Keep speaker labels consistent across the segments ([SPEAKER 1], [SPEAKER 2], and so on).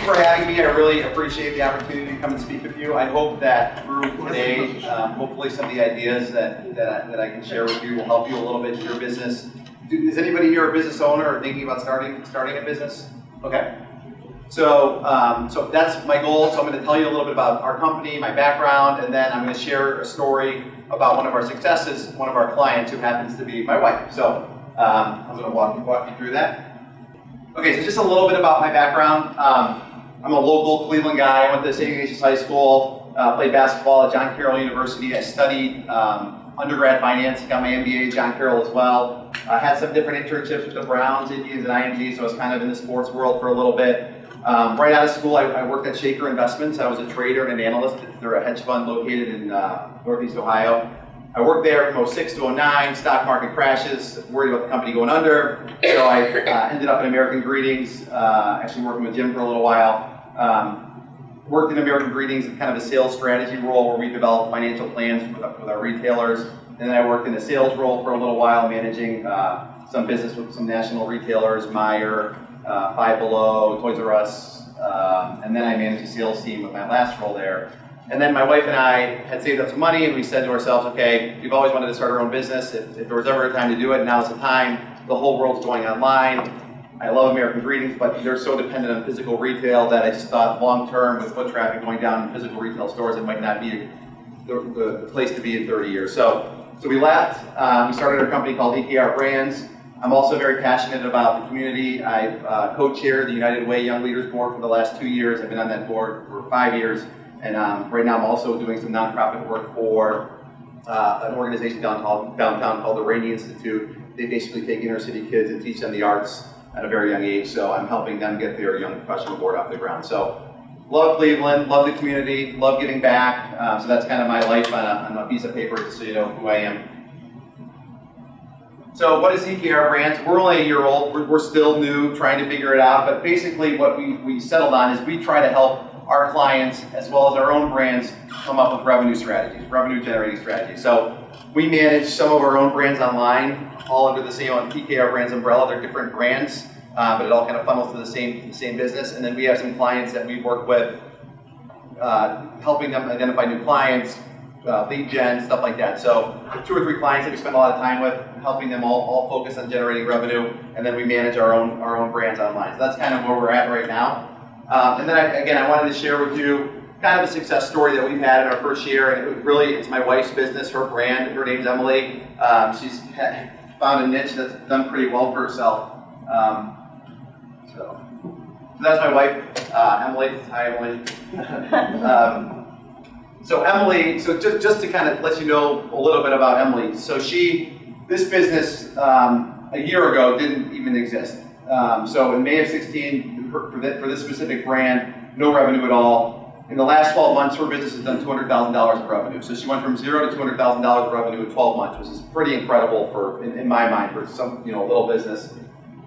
[SPEAKER 1] for having me. I really appreciate the opportunity to come and speak with you. I hope that through today, hopefully some of the ideas that I can share with you will help you a little bit in your business. Is anybody here a business owner or thinking about starting a business? Okay. So that's my goal. So I'm going to tell you a little bit about our company, my background, and then I'm going to share a story about one of our successes, one of our clients who happens to be my wife. So I'm going to walk you through that. Okay, so just a little bit about my background. I'm a local Cleveland guy. I went to St. Ignatius High School, played basketball at John Carroll University. I studied undergrad finance, got my MBA at John Carroll as well. I had some different internships with the Browns, Indians, and IMG, so I was kind of in the sports world for a little bit. Right out of school, I worked at Shaker Investments. I was a trader and an analyst. They're a hedge fund located in Northeast Ohio. I worked there from 06 to 09, stock market crashes, worried about the company going under. So I ended up in American Greetings, actually working with Jim for a little while. Worked in American Greetings in kind of a sales strategy role where we developed financial plans with our retailers. And then I worked in a sales role for a little while, managing some business with some national retailers, Meijer, Five Below, Toys R Us, and then I managed a sales team with my last role there. And then my wife and I had saved up some money, and we said to ourselves, okay, we've always wanted to start our own business. If there was ever a time to do it, now's the time. The whole world's going online. I love American Greetings, but they're so dependent on physical retail that I just thought long-term with foot traffic going down in physical retail stores, it might not be the place to be in 30 years. So we left. We started a company called PPR Rants. I'm also very passionate about the community. I've co-chaired the United Way Young Leaders Board for the last 2 years. I've been on that board for 5 years. And right now I'm also doing some nonprofit work for an organization downtown called the Lorain Institute. They basically take inner city kids and teach them the arts at a very young age. So I'm helping them get their young professional board off the ground. So love Cleveland, love the community, love giving back. So that's kind of my life on a piece of paper, just so you know who I am. So what is PPR Rants? We're only a year old. We're still new, trying to figure it out. But basically what we settled on is we try to help our clients, as well as our own brands, come up with revenue strategies, revenue generating strategies. So we manage some of our own brands online, all under the same PPR Brands umbrella. They're different brands, but it all kind of funnels to the same business. And then we have some clients that we work with, helping them identify new clients, lead gen, stuff like that. So 2 or 3 clients that we spend a lot of time with, helping them all focus on generating revenue, and then we manage our own brands online. So that's kind of where we're at right now. And then I wanted to share with you kind of a success story that we've had in our first year, and it's my wife's business, her brand. Her name's Emily. She's found a niche that's done pretty well for herself. So that's my wife, Emily. Hi, Emily. So Emily, just to kind of let you know a little bit about Emily. So this business a year ago didn't even exist. So in May of 16, for this specific brand, no revenue at all. In the last 12 months, her business has done $200,000 of revenue. So she went from $0 to $200,000 of revenue in 12 months, which is pretty incredible in my mind for some little business.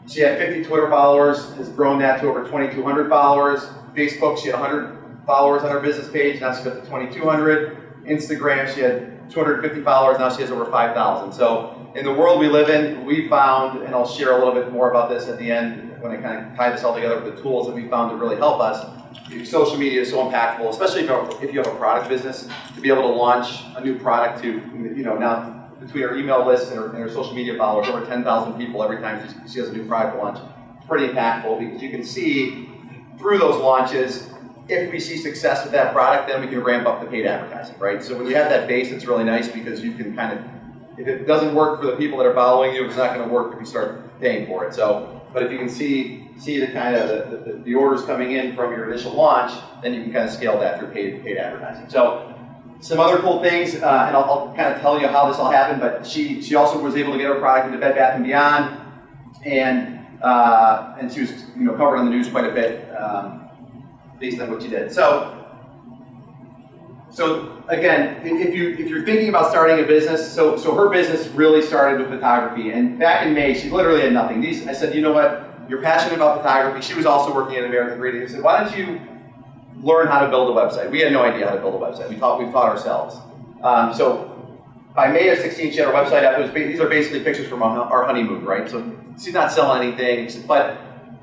[SPEAKER 1] She had 50 Twitter followers, has grown that to over 2,200 followers. Facebook, she had 100 followers on her business page, now she's up to 2,200. Instagram, she had 250 followers, now she has over 5,000. So in the world we live in, we found, and I'll share a little bit more about this at the end when I kind of tie this all together with the tools that we found to really help us. Social media is so impactful, especially if you have a product business, to be able to launch a new product to, now between our email list and her social media followers, over 10,000 people every time she has a new product launch. Pretty impactful because you can see through those launches, if we see success with that product, then we can ramp up the paid advertising, right? So when you have that base, it's really nice because you can kind of, if it doesn't work for the people that are following you, it's not going to work if you start paying for it. But if you can see the kind of the orders coming in from your initial launch, then you can kind of scale that through paid advertising. So some other cool things, and I'll kind of tell you how this all happened. But she also was able to get her product into Bed Bath & Beyond, and she was covered on the news quite a bit based on what she did. So again, if you're thinking about starting a business, so her business really started with photography. And back in May, she literally had nothing. I said, you know what? You're passionate about photography. She was also working at American Greetings. I said, why don't you learn how to build a website? We had no idea how to build a website. We taught ourselves. So by May of 16, she had her website up. These are basically pictures from our honeymoon, right? So she's not selling anything. But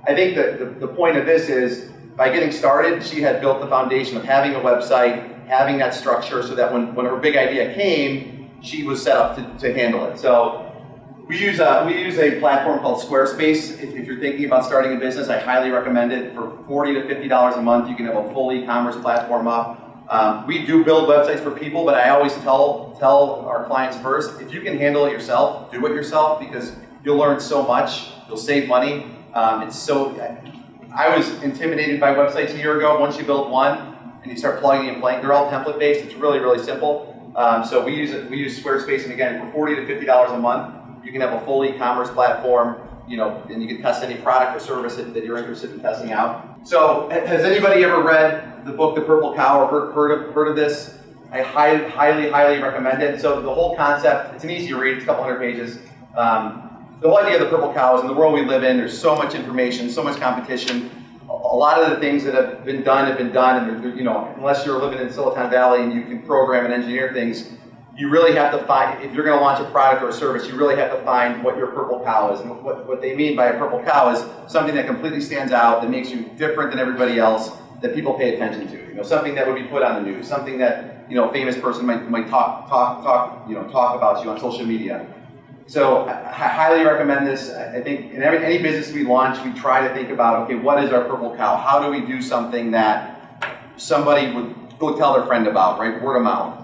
[SPEAKER 1] I think that the point of this is, by getting started, she had built the foundation of having a website, having that structure, so that when her big idea came, she was set up to handle it. So we use a platform called Squarespace. If you're thinking about starting a business, I highly recommend it. For $40 to $50 a month, you can have a full e-commerce platform up. We do build websites for people, but I always tell our clients first, if you can handle it yourself, do it yourself, because you'll learn so much, you'll save money. I was intimidated by websites a year ago. Once you build one and you start plugging and playing, they're all template based. It's really, really simple. So we use Squarespace, and again, for $40 to $50 a month, you can have a full e-commerce platform, and you can test any product or service that you're interested in testing out. So has anybody ever read the book The Purple Cow, or heard of this? I highly, highly recommend it. So the whole concept, it's an easy read, it's a couple hundred pages. The whole idea of the purple cow is, in the world we live in, there's so much information, so much competition. A lot of the things that have been done, and unless you're living in Silicon Valley and you can program and engineer things, you really have to find, if you're going to launch a product or a service, you really have to find what your purple cow is. And what they mean by a purple cow is something that completely stands out, that makes you different than everybody else, that people pay attention to. Something that would be put on the news, something that a famous person might talk about you on social media. So I highly recommend this. I think in any business we launch, we try to think about, okay, what is our purple cow? How do we do something that somebody would go tell their friend about, right? Word of mouth.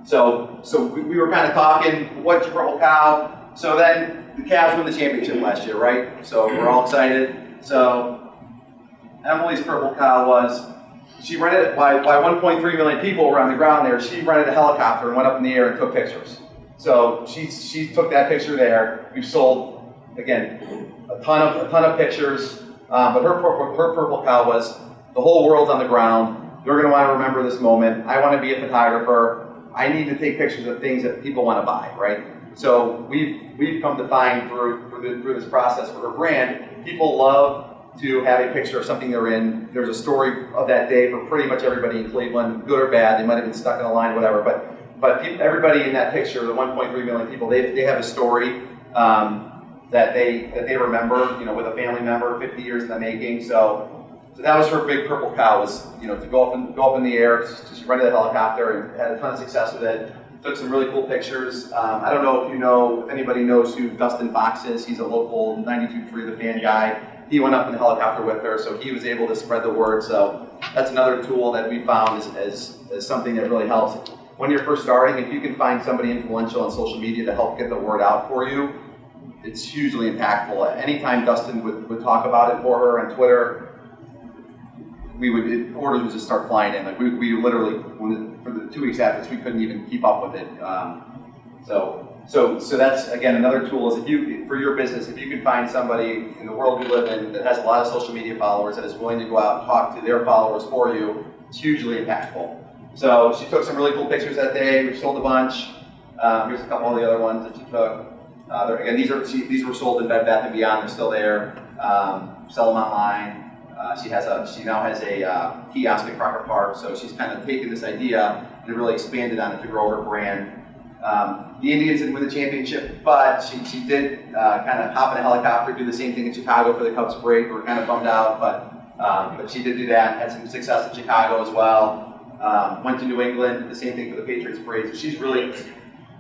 [SPEAKER 1] So we were kind of talking, what's your purple cow? So then the Cavs won the championship last year, right? So we're all excited. So Emily's purple cow was, she rented, by 1.3 million people were on the ground there, she rented a helicopter and went up in the air and took pictures. So she took that picture there. We've sold, again, a ton of pictures, but her purple cow was, the whole world's on the ground. They're going to want to remember this moment. I want to be a photographer. I need to take pictures of things that people want to buy, right? So we've come to find through this process for her brand, people love to have a picture of something they're in. There's a story of that day for pretty much everybody in Cleveland, good or bad. They might have been stuck in a line or whatever, but everybody in that picture, the 1.3 million people, they have a story that they remember, with a family member, 50 years in the making. So that was her big purple cow, was to go up in the air. She rented a helicopter and had a ton of success with it. Took some really cool pictures. I don't know if anybody knows who Dustin Fox is. He's a local 92.3 The Fan guy. He went up in the helicopter with her, so he was able to spread the word. So that's another tool that we found as something that really helps. When you're first starting, if you can find somebody influential on social media to help get the word out for you, it's hugely impactful. Anytime Dustin would talk about it for her on Twitter, orders would just start flying in. Like we literally, for the 2 weeks after this, we couldn't even keep up with it. So that's, again, another tool is, for your business, if you can find somebody in the world we live in that has a lot of social media followers that is willing to go out and talk to their followers for you, it's hugely impactful. So she took some really cool pictures that day. We sold a bunch. Here's a couple of the other ones that she took. Again, these were sold in Bed Bath & Beyond. They're still there. Sell them online. She now has a kiosk at Crocker Park. So she's kind of taken this idea and really expanded on it to grow her brand. The Indians didn't win the championship, but she did kind of hop in a helicopter, do the same thing in Chicago for the Cubs parade. We were kind of bummed out, but she did do that. Had some success in Chicago as well. Went to New England, did the same thing for the Patriots parade. So she's really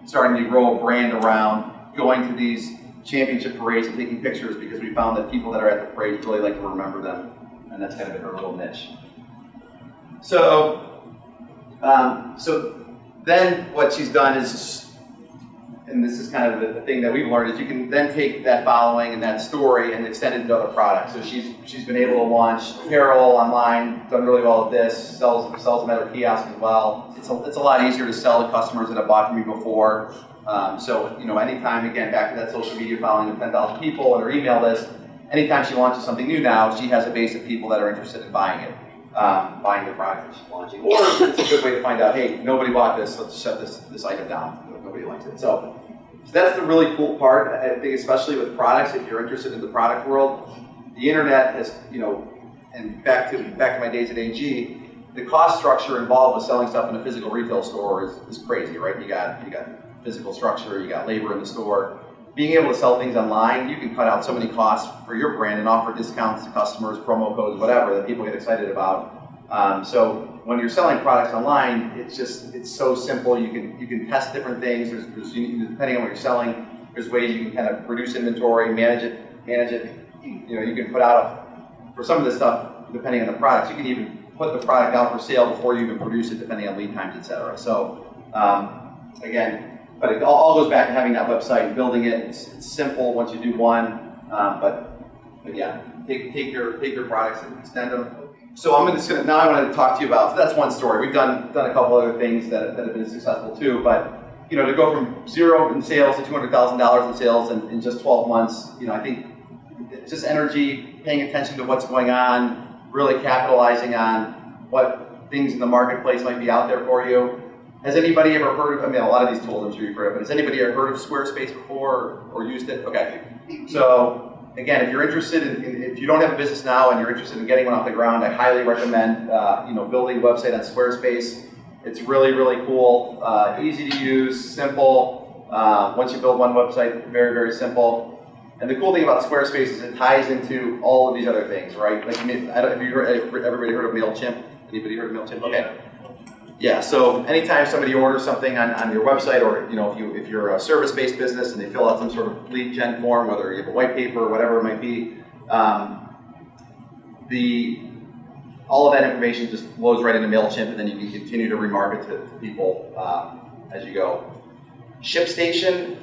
[SPEAKER 1] starting to grow a brand around going to these championship parades and taking pictures, because we found that people that are at the parades really like to remember them, and that's kind of been her little niche. So then what she's done is, and this is kind of the thing that we've learned, is you can then take that following and that story and extend it into other products. So she's been able to launch apparel online, done really well at this, sells them at her kiosk as well. It's a lot easier to sell to customers that have bought from you before. So anytime, again, back to that social media following of 10,000 people and her email list, anytime she launches something new now, she has a base of people that are interested in buying it. Buying the product that she's launching. Or it's a good way to find out, hey, nobody bought this, let's shut this item down. Nobody likes it. So that's the really cool part. I think especially with products, if you're interested in the product world, the internet has, and back to my days at AG, the cost structure involved with selling stuff in a physical retail store is crazy, right? You got physical structure, you got labor in the store. being able to sell things online, you can cut out so many costs for your brand and offer discounts to customers, promo codes, whatever, that people get excited about. So when you're selling products online, it's so simple. You can test different things. Depending on what you're selling, there's ways you can kind of reduce inventory, manage it. You can put out for some of this stuff, depending on the products, you can even put the product out for sale before you even produce it, depending on lead times, etc. So again, but it all goes back to having that website and building it. It's simple once you do one, but yeah, take your products and extend them. So now I wanted to talk to you about, so that's one story. We've done a couple other things that have been successful too, but to go from zero in sales to $200,000 in sales in just 12 months, I think it's just energy, paying attention to what's going on, really capitalizing on what things in the marketplace might be out there for you. Has anybody ever heard of, a lot of these tools I'm sure you've heard of, but has anybody ever heard of Squarespace before or used it? Okay. So again, if you're interested if you don't have a business now and you're interested in getting one off the ground, I highly recommend building a website on Squarespace. It's really, really cool, easy to use, simple. Once you build one website, very, very simple. And the cool thing about Squarespace is it ties into all of these other things, right? Like, everybody heard of MailChimp? Anybody heard of MailChimp? Okay. Yeah, so anytime somebody orders something on your website, or if you're a service-based business and they fill out some sort of lead gen form, whether you have a white paper or whatever it might be, all of that information just flows right into MailChimp, and then you can continue to remarket to people as you go. ShipStation,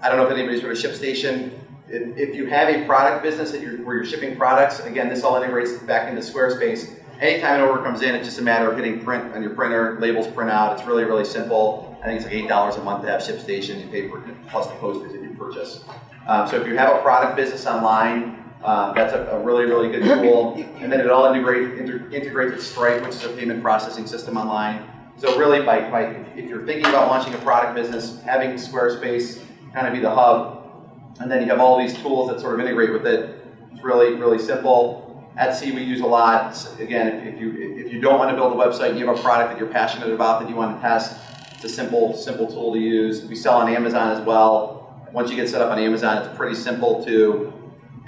[SPEAKER 1] I don't know if anybody's heard of ShipStation. If you have a product business where you're shipping products, again, this all integrates back into Squarespace. Anytime an order comes in, it's just a matter of hitting print on your printer, labels print out. It's really, really simple. I think it's like $8 a month to have ShipStation. You pay for it plus the postage that you purchase. So if you have a product business online, that's a really, really good tool. And then it all integrates with Stripe, which is a payment processing system online. So really, if you're thinking about launching a product business, having Squarespace kind of be the hub, and then you have all these tools that sort of integrate with it. It's really, really simple. Etsy we use a lot. Again, if you don't want to build a website and you have a product that you're passionate about that you want to test, it's a simple tool to use. We sell on Amazon as well. Once you get set up on Amazon, it's pretty simple to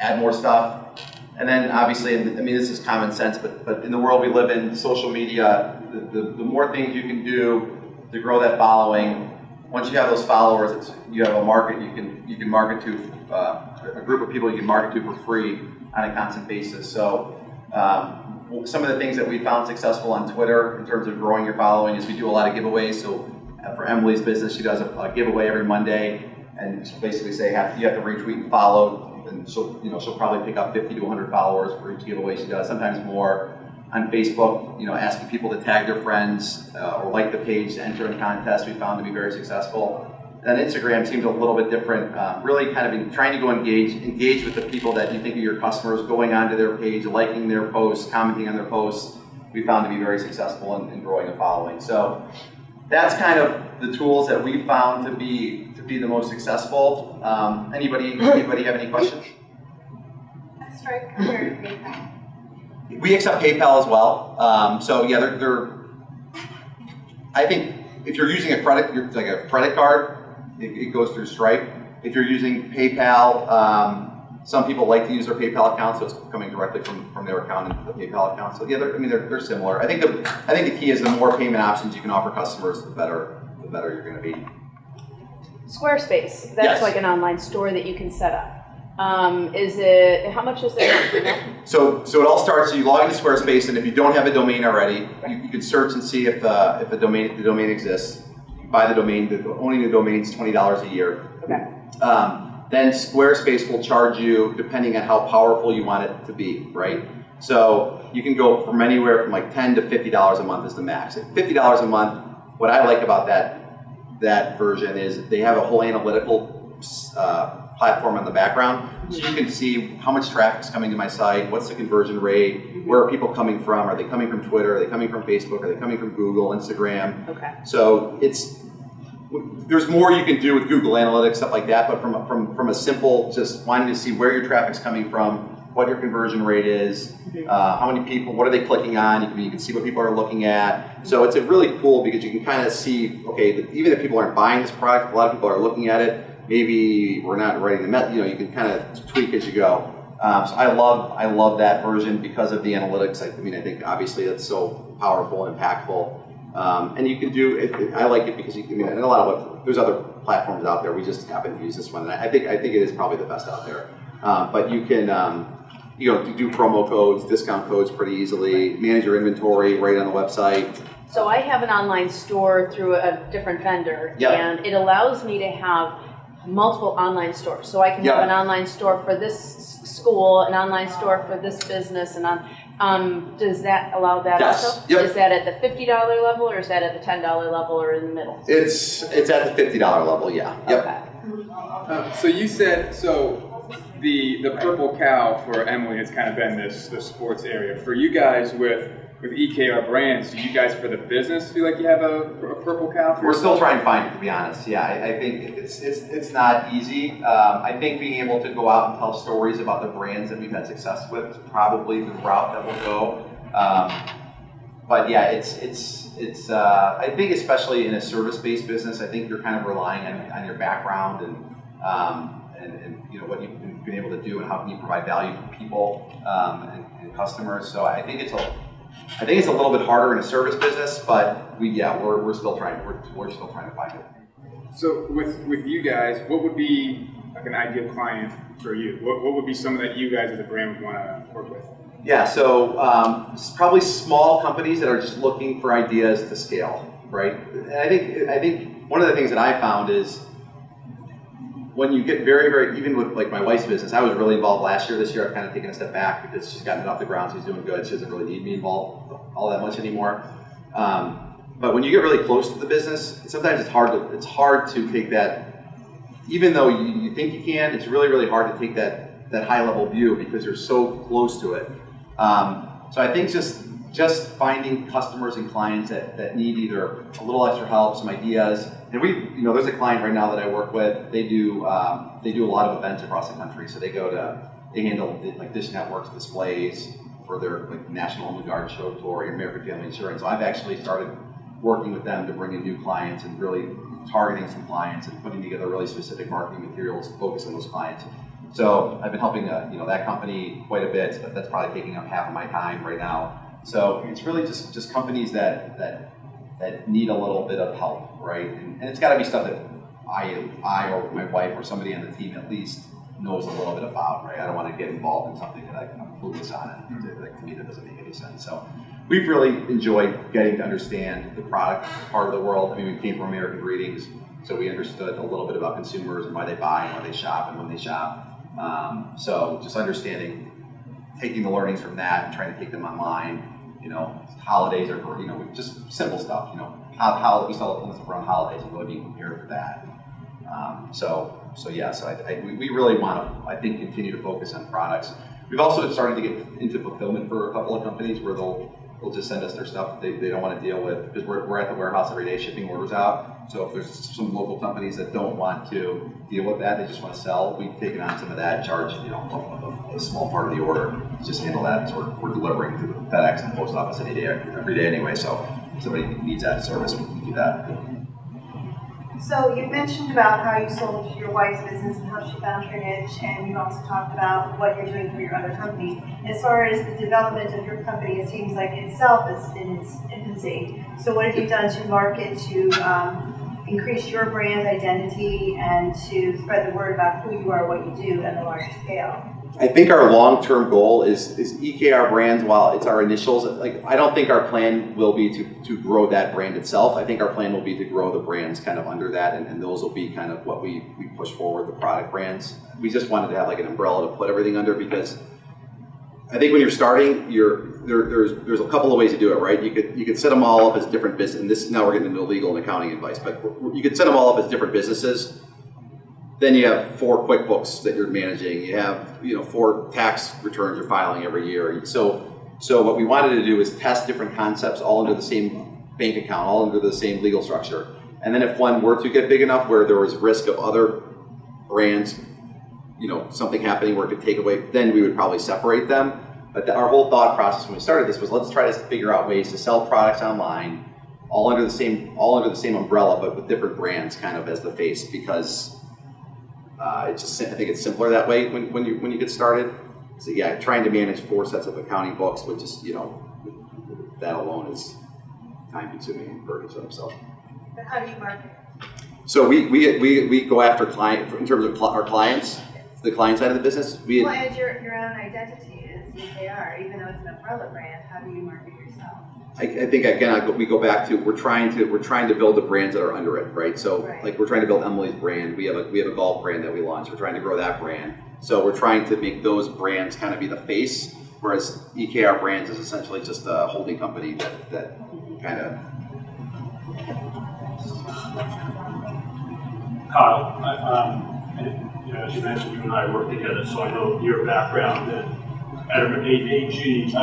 [SPEAKER 1] add more stuff. And then obviously, this is common sense, but in the world we live in, social media, the more things you can do to grow that following. Once you have those followers, you have a market you can market to, a group of people you can market to for free on a constant basis. So some of the things that we found successful on Twitter in terms of growing your following is we do a lot of giveaways. So for Emily's business, she does a giveaway every Monday, and she'll basically say you have to retweet and follow, and she'll probably pick up 50 to 100 followers for each giveaway she does, sometimes more. On Facebook, asking people to tag their friends or like the page to enter in contests, we found to be very successful. And Instagram seems a little bit different, really kind of trying to go engage with the people that you think are your customers, going onto their page, liking their posts, commenting on their posts. We found to be very successful in growing a following. So that's kind of the tools that we found to be the most successful. Anybody have any questions?
[SPEAKER 2] Stripe compared to PayPal.
[SPEAKER 1] We accept PayPal as well. So yeah, I think if you're using a credit card, it goes through Stripe. If you're using PayPal, some people like to use their PayPal account, so it's coming directly from their account into the PayPal account. So yeah, they're similar. I think the key is the more payment options you can offer customers, the better you're going to be.
[SPEAKER 3] Squarespace, that's
[SPEAKER 1] Yes.
[SPEAKER 3] like an online store that you can set up. How much is it?
[SPEAKER 1] So it all starts, you log into Squarespace, and if you don't have a domain already, you can search and see if the domain exists. You buy the domain, owning the domain is $20 a year.
[SPEAKER 3] Okay.
[SPEAKER 1] Then Squarespace will charge you depending on how powerful you want it to be, right? So you can go from anywhere from like $10 to $50 a month is the max. At $50 a month, what I like about that version is they have a whole analytical platform in the background, so you can see how much traffic is coming to my site, what's the conversion rate, where are people coming from, are they coming from Twitter, are they coming from Facebook, are they coming from Google, Instagram.
[SPEAKER 3] Okay.
[SPEAKER 1] So there's more you can do with Google Analytics, stuff like that, but from a simple, just wanting to see where your traffic's coming from, what your conversion rate is, how many people, what are they clicking on, you can see what people are looking at. So it's really cool because you can kind of see, okay, even if people aren't buying this product, a lot of people are looking at it, maybe we're not writing you can kind of tweak as you go. So I love that version because of the analytics. I think obviously that's so powerful and impactful. And you can do it. I like it because and a lot of there's other platforms out there. We just happen to use this one, and I think it is probably the best out there. But you can do promo codes, discount codes pretty easily. Manage your inventory right on the website.
[SPEAKER 3] So I have an online store through a different vendor, and it allows me to have multiple online stores. So I can have an online store for this school, an online store for this business, and does that allow that also?
[SPEAKER 1] Yep.
[SPEAKER 3] Is that at the $50 level, or is that at the $10 level, or in the middle?
[SPEAKER 1] It's at the $50 level, yeah. Yep.
[SPEAKER 3] Okay.
[SPEAKER 4] So you said, the purple cow for Emily has kind of been the sports area. For you guys with EKR Brands, do you guys for the business feel like you have a purple cow?
[SPEAKER 1] We're still trying to find it, to be honest. Yeah, I think it's not easy. I think being able to go out and tell stories about the brands that we've had success with is probably the route that we'll go. But yeah, it's I think especially in a service-based business, I think you're kind of relying on your background and what you've been able to do and how can you provide value to people and customers. So I think it's a little bit harder in a service business, but we're still trying to find it.
[SPEAKER 4] So with you guys, what would be like an ideal client for you? What would be someone that you guys as a brand would want to work with?
[SPEAKER 1] Yeah, so probably small companies that are just looking for ideas to scale, right? And I think one of the things that I found is when you get very, very, even with like my wife's business, I was really involved last year. This year I've kind of taken a step back because she's gotten it off the ground, she's doing good. She doesn't really need me involved all that much anymore. But when you get really close to the business, sometimes it's hard to take that, even though you think you can, it's really, really hard to take that high level view because you're so close to it. So I think just finding customers and clients that need either a little extra help, some ideas. And there's a client right now that I work with. They do a lot of events across the country. So they handle like Dish Network's displays for their like National Home and Garden Show tour, American Family Insurance. So I've actually started working with them to bring in new clients and really targeting some clients and putting together really specific marketing materials to focus on those clients. So I've been helping that company quite a bit, but that's probably taking up half of my time right now. So it's really just companies that need a little bit of help, right? And it's got to be stuff that I or my wife or somebody on the team at least knows a little bit about, right? I don't want to get involved in something that I'm clueless on, and like, to me that doesn't make any sense. So we've really enjoyed getting to understand the product part of the world. We came from American Greetings, so we understood a little bit about consumers and why they buy and why they shop and when they shop. So just understanding, taking the learnings from that and trying to take them online. Holidays are, just simple stuff. How we sell things around holidays and really being prepared for that. So we really want to, I think, continue to focus on products. We've also started to get into fulfillment for a couple of companies where they'll just send us their stuff that they don't want to deal with because we're at the warehouse every day shipping orders out. So if there's some local companies that don't want to deal with that, they just want to sell, we've taken on some of that, charge a small part of the order, just handle that. So we're delivering to the FedEx and the post office every day anyway. So if somebody needs that service, we can do that.
[SPEAKER 2] So you mentioned about how you sold your wife's business and how she found her niche, and you also talked about what you're doing for your other companies. As far as the development of your company, it seems like itself is in its infancy. So what have you done to market to increase your brand identity and to spread the word about who you are, what you do at a larger scale?
[SPEAKER 1] I think our long-term goal is EKR Brands. While it's our initials, I don't think our plan will be to grow that brand itself. I think our plan will be to grow the brands kind of under that, and those will be kind of what we push forward, the product brands. We just wanted to have like an umbrella to put everything under because I think when you're starting, there's a couple of ways to do it, right? You could set them all up as different business. And this now we're getting into legal and accounting advice, but you could set them all up as different businesses. Then you have 4 QuickBooks that you're managing. You have 4 tax returns you're filing every year. So what we wanted to do is test different concepts all under the same bank account, all under the same legal structure. And then if one were to get big enough where there was risk of other brands, something happening where it could take away, then we would probably separate them. But our whole thought process when we started this was let's try to figure out ways to sell products online, all under the same umbrella, but with different brands kind of as the face, because it's just, I think it's simpler that way when you get started. So yeah, trying to manage 4 sets of accounting books, which is, that alone is time consuming and burdensome. So.
[SPEAKER 2] But how do you market?
[SPEAKER 1] So we go after client in terms of our clients, the client side of the business.
[SPEAKER 2] Well, and your own identity is EKR, even though it's an umbrella brand. How do you market yourself?
[SPEAKER 1] I think again we go back to we're trying to build the brands that are under it, right? So like we're trying to build Emily's brand. We have a golf brand that we launched. We're trying to grow that brand. So we're trying to make those brands kind of be the face, whereas EKR Brands is essentially just a holding company that kind of.
[SPEAKER 5] Kyle, as you mentioned, you and I work together, so I know your background. At AG, I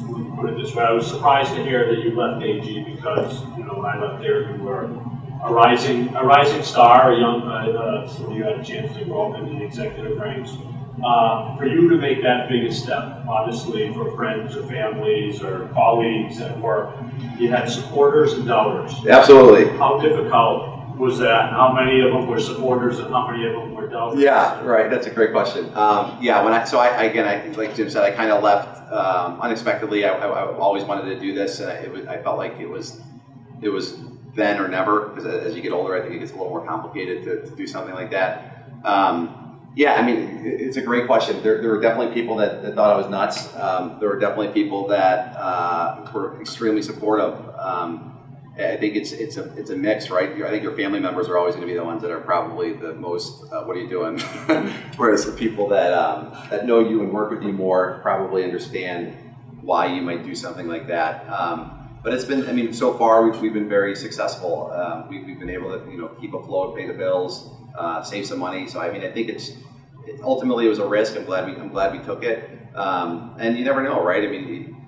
[SPEAKER 5] would put it this way: I was surprised to hear that you left AG because when I left there, you were a rising star, a young, so you had a chance to grow up in the executive ranks. For you to make that biggest step, obviously for friends or families or colleagues at work, you had supporters and doubters.
[SPEAKER 1] Absolutely.
[SPEAKER 5] How difficult was that? How many of them were supporters and how many of them were doubters?
[SPEAKER 1] Yeah, right. That's a great question. I like Jim said, I kind of left unexpectedly. I always wanted to do this, and I felt like it was then or never, because as you get older, I think it gets a little more complicated to do something like that. It's a great question. There were definitely people that thought I was nuts. There were definitely people that were extremely supportive. I think it's a mix, right? I think your family members are always going to be the ones that are probably the most, what are you doing? Whereas the people that know you and work with you more probably understand why you might do something like that. But it's been, so far we've been very successful. We've been able to, keep afloat, pay the bills, save some money. So I think ultimately it was a risk. I'm glad we took it. And you never know, right?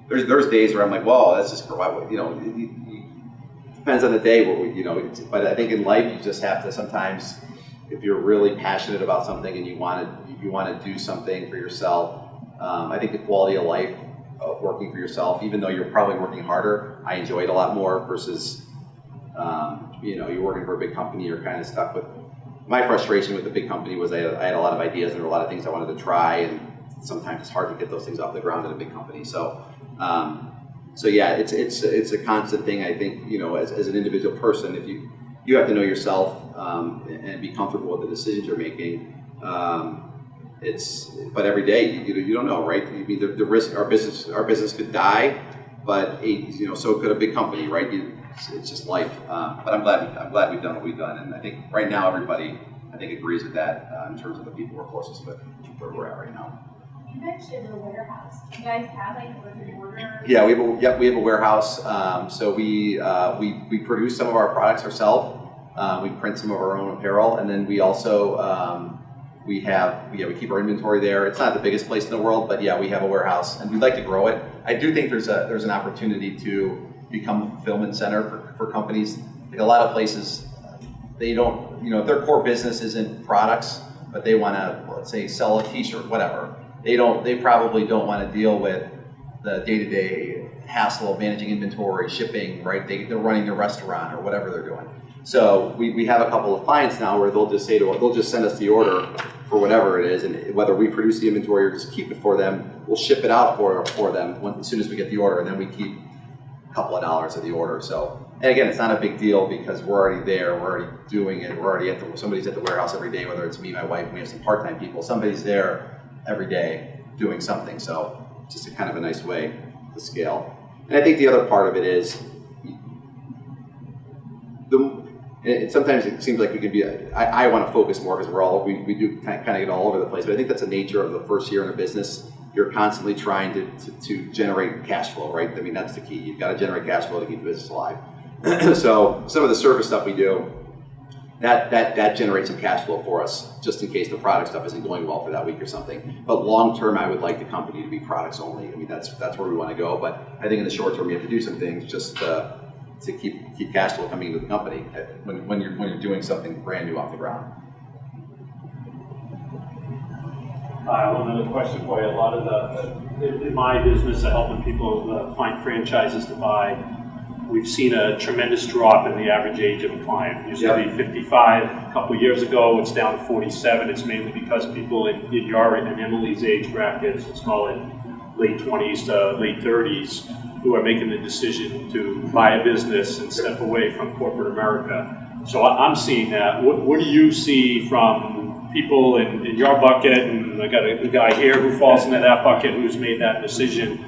[SPEAKER 1] There's days where I'm like, whoa, that's just depends on the day. But I think in life you just have to sometimes, if you're really passionate about something and you want to do something for yourself. I think the quality of life of working for yourself, even though you're probably working harder, I enjoy it a lot more versus, you're working for a big company, you're kind of stuck with. My frustration with the big company was I had a lot of ideas and there were a lot of things I wanted to try, and sometimes it's hard to get those things off the ground at a big company. So yeah, it's a constant thing. I think, as an individual person, if you have to know yourself and be comfortable with the decisions you're making. But every day you don't know, right? The risk, our business could die, but so could a big company, right? It's just life. But I'm glad we've done what we've done, and I think right now everybody agrees with that in terms of the people we're closest with, where we're at right now.
[SPEAKER 6] You mentioned a warehouse. Do you guys have a brick and mortar?
[SPEAKER 1] Yeah, we have a warehouse. So we produce some of our products ourselves. We print some of our own apparel, and then we also we keep our inventory there. It's not the biggest place in the world, but yeah, we have a warehouse, and we'd like to grow it. I do think there's an opportunity to become a fulfillment center for companies. Like a lot of places, they don't, if their core business isn't products, but they want to, let's say, sell a T-shirt, whatever. They probably don't want to deal with the day-to-day hassle of managing inventory, shipping, right? They're running their restaurant or whatever they're doing. So we have a couple of clients now where they'll just send us the order for whatever it is, and whether we produce the inventory or just keep it for them, we'll ship it out for them as soon as we get the order, and then we keep a couple of dollars of the order. So, and again, it's not a big deal because we're already there, we're already doing it, somebody's at the warehouse every day, whether it's me, my wife, we have some part-time people, somebody's there every day doing something. So it's just a kind of a nice way to scale. And I think the other part of it is, sometimes it seems like we can be, I want to focus more because we do kind of get all over the place, but I think that's the nature of the first year in a business. You're constantly trying to generate cash flow, right? I mean, that's the key. You've got to generate cash flow to keep the business alive. So some of the service stuff we do, that generates some cash flow for us, just in case the product stuff isn't going well for that week or something. But long term, I would like the company to be products only. I mean, that's where we want to go. But I think in the short term, we have to do some things just to keep cash flow coming into the company when you're doing something brand new off the ground.
[SPEAKER 5] Another question for you. A lot of in my business, helping people find franchises to buy. we've seen a tremendous drop in the average age of a client. It used to be 55 a couple years ago. It's down to 47. It's mainly because people in your and Emily's age brackets, let's call it late 20s to late 30s, who are making the decision to buy a business and step away from corporate America. So I'm seeing that. What do you see from people in your bucket? And I got a guy here who falls into that bucket who's made that decision.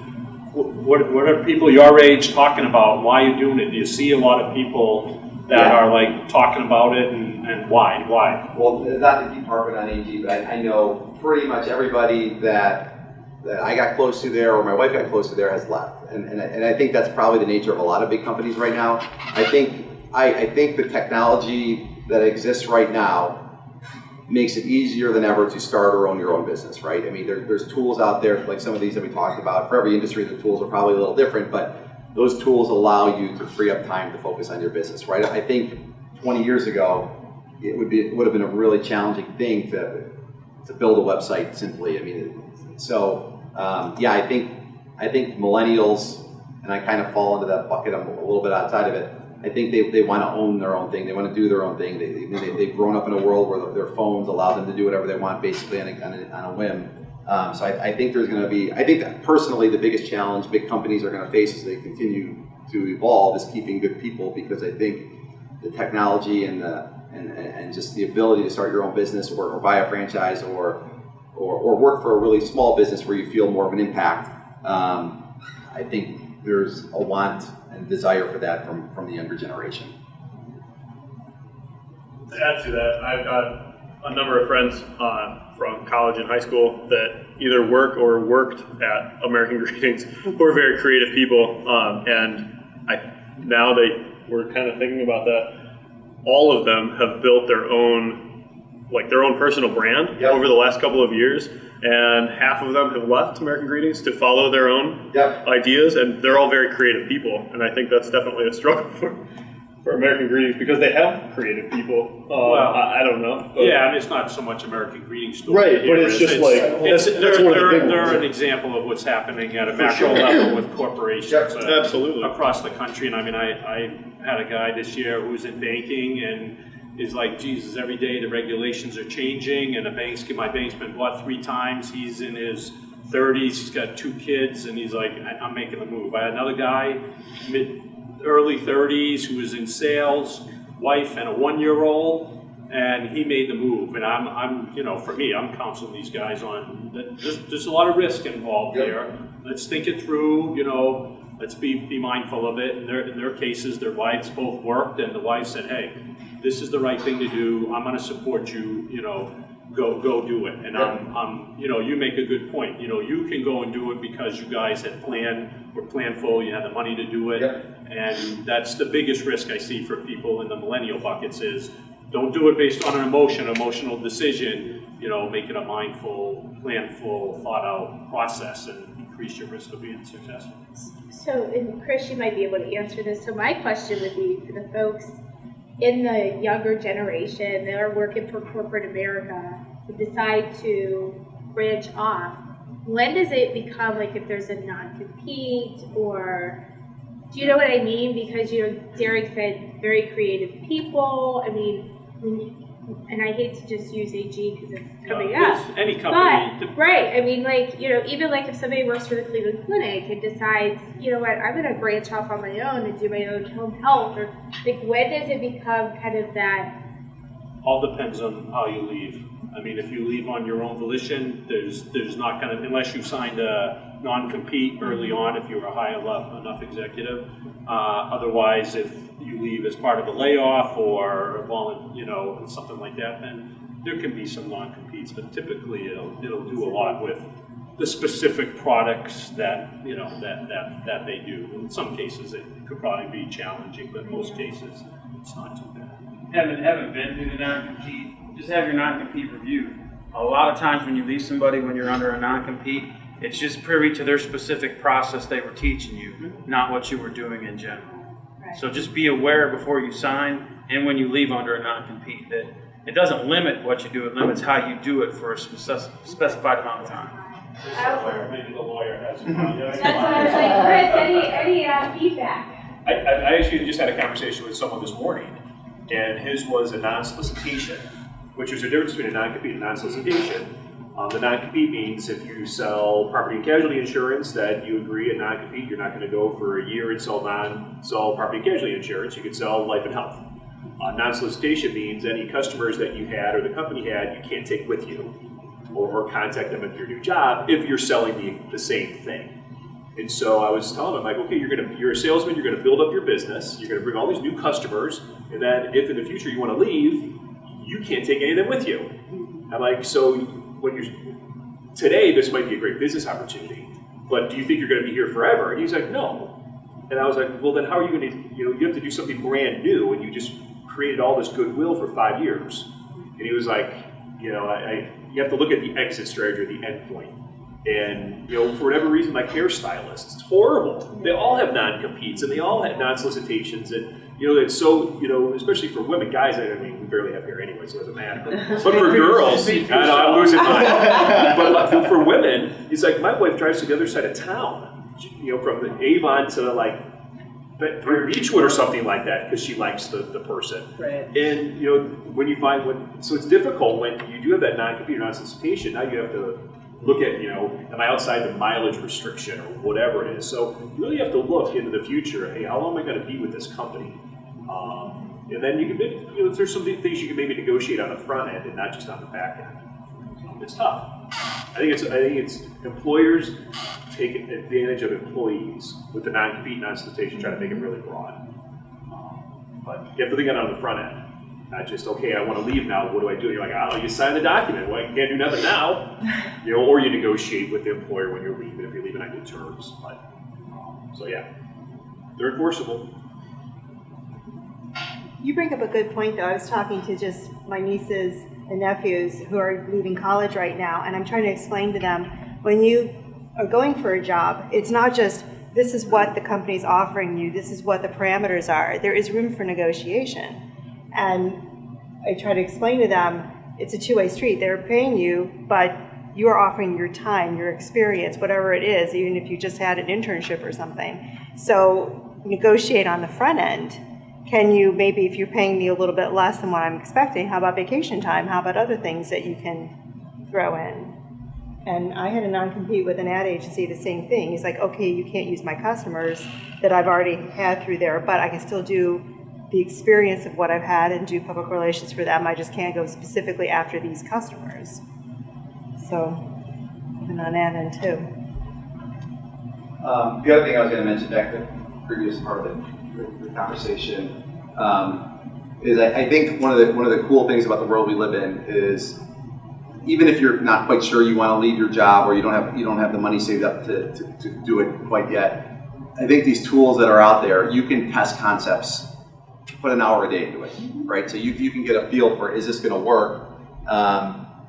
[SPEAKER 5] What are people your age talking about? Why are you doing it? Do you see a lot of people that are like talking about it, and why? Why?
[SPEAKER 1] Well, not to keep harping on AG, but I know pretty much everybody that I got close to there or my wife got close to there has left. And I think that's probably the nature of a lot of big companies right now. I think the technology that exists right now makes it easier than ever to start or own your own business, right? I mean, there's tools out there, like some of these that we talked about. For every industry, the tools are probably a little different, but those tools allow you to free up time to focus on your business, right? I think 20 years ago, it would have been a really challenging thing to build a website simply. I mean, so yeah, I think millennials, and I kind of fall into that bucket. I'm a little bit outside of it. I think they want to own their own thing. They want to do their own thing. They've grown up in a world where their phones allow them to do whatever they want, basically on a whim. So I think there's going to be. I think that personally, the biggest challenge big companies are going to face as they continue to evolve is keeping good people, because I think the technology and just the ability to start your own business or buy a franchise or work for a really small business where you feel more of an impact. I think there's a want and desire for that from the younger generation.
[SPEAKER 7] To add to that, I've got a number of friends from college and high school that either work or worked at American Greetings, who are very creative people, and now they were kind of thinking about that. All of them have built their own personal brand over the last couple of years, and half of them have left American Greetings to follow their own ideas, and they're all very creative people, and I think that's definitely a struggle for American Greetings, because they have creative people. I don't know.
[SPEAKER 5] Yeah, and it's not so much American Greetings story.
[SPEAKER 7] Right, but it's just like, that's one of the big ones.
[SPEAKER 5] They're an example of what's happening at a macro level with corporations
[SPEAKER 7] absolutely
[SPEAKER 5] across the country. And I mean, I had a guy this year who was in banking and is like, Jesus, every day the regulations are changing, and my bank's been bought 3 times. He's in his 30s, he's got 2 kids, and he's like, I'm making the move. I had another guy, early 30s, who was in sales, wife and a 1-year-old, and he made the move. And I'm for me, I'm counseling these guys on that there's a lot of risk involved here. Let's think it through, let's be mindful of it. In their cases, their wives both worked, and the wife said, hey, this is the right thing to do. I'm going to support you, go do it. And I'm you make a good point. You can go and do it because you guys had were planful, you had the money to do it. And that's the biggest risk I see for people in the millennial buckets is don't do it based on an emotional decision. Make it a mindful, planful, thought out process and increase your risk of being successful.
[SPEAKER 6] So, and Chris, you might be able to answer this. So my question would be for the folks in the younger generation that are working for corporate America who decide to branch off, when does it become like if there's a non-compete, or do you know what I mean? Because Derek said very creative people. I mean, and I hate to just use AG because it's coming up.
[SPEAKER 5] Any company.
[SPEAKER 6] But, right. I mean, even like if somebody works for the Cleveland Clinic and decides, you know what, I'm going to branch off on my own and do my own home health, or like when does it become kind of that?
[SPEAKER 5] All depends on how you leave. I mean, if you leave on your own volition, there's not going to, unless you signed a non-compete early on, if you're a high enough executive. Otherwise, if you leave as part of a layoff or something like that, then there can be some non-competes. But typically, it'll do a lot with the specific products that that they do. In some cases, it could probably be challenging, but in most cases, it's not too bad.
[SPEAKER 8] Haven't been through the non-compete, just have your non-compete reviewed. A lot of times when you leave somebody when you're under a non-compete, it's just privy to their specific process they were teaching you, not what you were doing in general. Right. So just be aware before you sign and when you leave under a non-compete that it doesn't limit what you do, it limits how you do it for a specified amount of time.
[SPEAKER 5] Maybe the lawyer has.
[SPEAKER 6] That's what I was like, Chris, any feedback?
[SPEAKER 7] I
[SPEAKER 5] I actually just had a conversation with someone this morning, and his was a non-solicitation, which is a difference between a non-compete and non-solicitation. The non-compete means if you sell property and casualty insurance that you agree, a non-compete, you're not going to go for a year and sell property and casualty insurance. You can sell life and health. Non-solicitation means any customers that you had or the company had, you can't take with you or contact them at your new job if you're selling the same thing. And so I was telling him, like, okay, you're a salesman, you're going to build up your business, you're going to bring all these new customers, and then if in the future you want to leave, you can't take any of them with you. I'm like, so today this might be a great business opportunity, but do you think you're going to be here forever? And he's like, no. And I was like, well, then how are you going to, you have to do something brand new, and you just created all this goodwill for 5 years. And he was like, you have to look at the exit strategy or the end point. And, for whatever reason, like hairstylists, it's horrible. They all have non-competes and they all have non-solicitations. And, it's so, especially for women, guys, I mean, we barely have hair anyway, so it doesn't matter. But for girls, I know, I'm losing mine. But for women, it's like my wife drives to the other side of town, from the Avon to like Beechwood or something like that, because she likes the person.
[SPEAKER 9] Right.
[SPEAKER 5] And, when you find so it's difficult when you do have that non-compete or non-solicitation, now you have to look at, am I outside the mileage restriction or whatever it is. So you really have to look into the future. Hey, how long am I going to be with this company? And then you can, there's some things you can maybe negotiate on the front end and not just on the back end. It's tough. I think it's employers take advantage of employees with the non-compete, non-solicitation, try to make it really broad. But you have to think of it on the front end. Not just, okay, I want to leave now, what do I do? You're like, I don't know, you sign the document. Well, you can't do nothing now. Or you negotiate with the employer when you're leaving, if you're leaving on good terms. But, so yeah, they're enforceable.
[SPEAKER 2] You bring up a good point, though. I was talking to just my nieces and nephews who are leaving college right now, and I'm trying to explain to them, when you are going for a job, it's not just, this is what the company's offering you, this is what the parameters are. There is room for negotiation. And I try to explain to them, it's a two-way street. They're paying you, but you are offering your time, your experience, whatever it is, even if you just had an internship or something. So negotiate on the front end. Can you, maybe if you're paying me a little bit less than what I'm expecting, how about vacation time? How about other things that you can throw in? And I had a non-compete with an ad agency, the same thing. He's like, okay, you can't use my customers that I've already had through there, but I can still do the experience of what I've had and do public relations for them. I just can't go specifically after these customers. So, even on that end too.
[SPEAKER 1] The other thing I was going to mention back to the previous part of the conversation is I think one of the cool things about the world we live in is, even if you're not quite sure you want to leave your job or you don't have the money saved up to do it quite yet, I think these tools that are out there, you can test concepts. Put an hour a day into it, right? So you can get a feel for, is this going to work?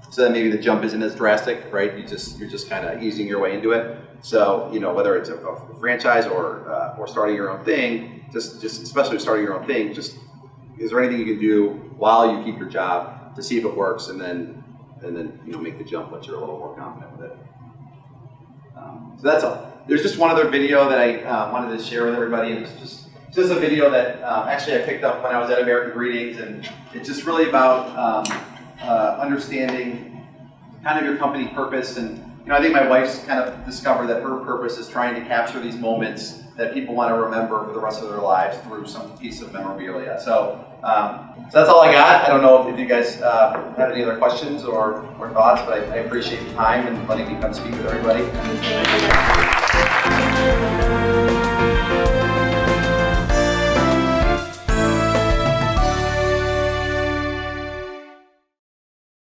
[SPEAKER 1] So that maybe the jump isn't as drastic, right? You're just kind of easing your way into it. So whether it's a franchise or starting your own thing, just especially starting your own thing, just is there anything you can do while you keep your job to see if it works, and then make the jump once you're a little more confident with it. So that's all. There's just one other video that I wanted to share with everybody, and it's just a video that actually I picked up when I was at American Greetings, and it's just really about understanding kind of your company purpose. And I think my wife's kind of discovered that her purpose is trying to capture these moments that people want to remember for the rest of their lives through some piece of memorabilia. So that's all I got. I don't know if you guys have any other questions or thoughts, but I appreciate the time and letting me come speak with everybody.